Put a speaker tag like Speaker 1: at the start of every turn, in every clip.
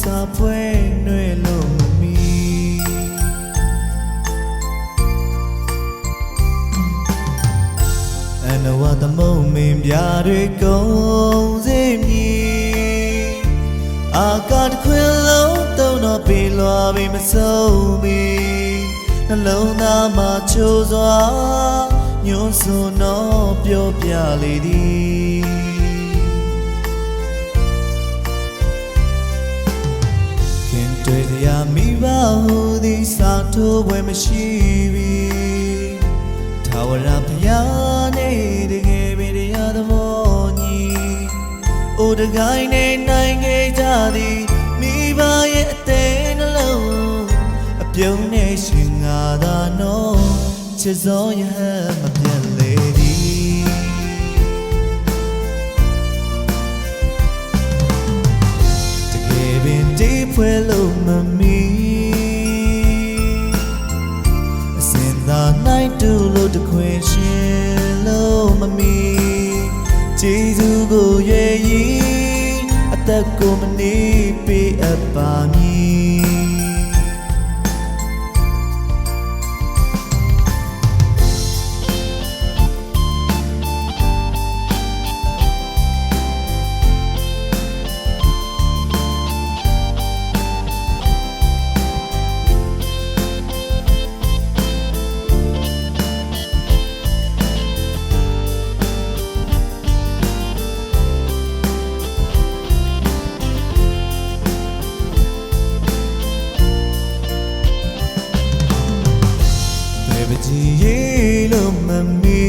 Speaker 1: စာပွဲနှွဲလို့မမီအနဝတမုံမင်းပြတွေကုန်စေမည်အာကာတခွင်လုံးတုံတော့ပြေလွာပြီးမဆုံးမီနှလုံးသားမှာချိုးစွာညွှန်းစွန်တော့ပြောပြလေသည်ခင်တွေ့စရာမိဘဟူသည်စာထိုးပွဲမရှိပြီထာဝရဘုရားနေတကယ်ပဲတရားသဘောညီအိုတကိုင်းနေနိုင်ခဲ့ကြသည်မိဘရဲ့အသေးနှလုံးအပြုံးနဲ့ရှင်ငါသာနော်ချစ်စောရဟမပြတ်လေသည်တကယ်ပင်ဒီဖွဲလို့မမီအစင်သာနိုင်တူလို့တခွင်ရှင်လို့မမီကျေးဇူးကိုရွယ်ရည်အသက်ကိုမနေပေးအပ်ပါမည်ကြည်ရေးလို့မမီ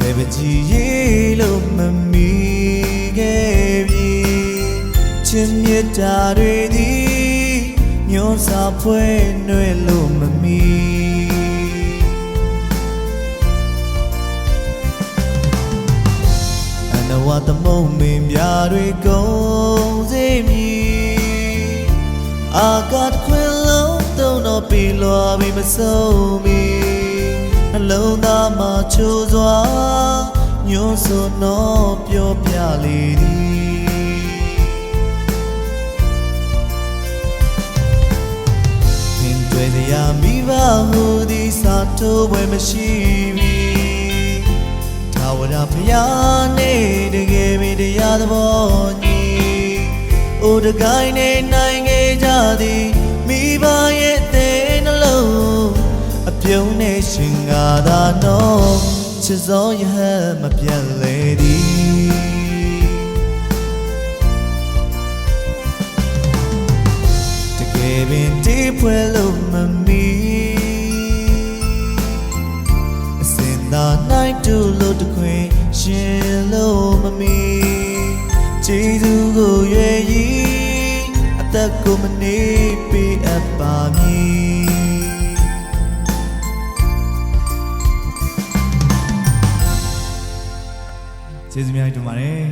Speaker 1: ဘယ်ကြည်ရေးလို့မမီခဲ့ပြီချစ်မြတ်တာတွေသည်ညွန်စာဖွဲနှွဲလို့မမီအနဝတမုံမင်းပြတွေကုန်စေမည်အာကာတခွင်လုံးတုံတော့ပြေလွာပြီးမဆုံးမီနှလုံးသားမှာချိုးစွာညွှန်းစွန်တော့ပြောပြလေသည်ခင်တွေ့စရာမိဘဟူသည်စာထိုးပွဲမရှိပြီထာဝရဘုရားနေတကယ်ပဲတရားသဘောညီအိုတကိုင်းနေနိုင်ခဲ့ကြသည်မိဘရဲ့တဲ့နှလုံးအပြုံးနဲ့ရှင်ငါသာနော်ချစ်စောရဟမပြတ်လေသည်တကယ်ပင်ဒီဖွဲလို့မမီအစင်သာနိုင်တူလို့တခွင်ရှင်လို့မမီကျေးဇူးကိုရွယ်ရည်အသက်ကိုမနေပေးအပ်ပါမည်ကျေးဇူးများတင်ပါတယ်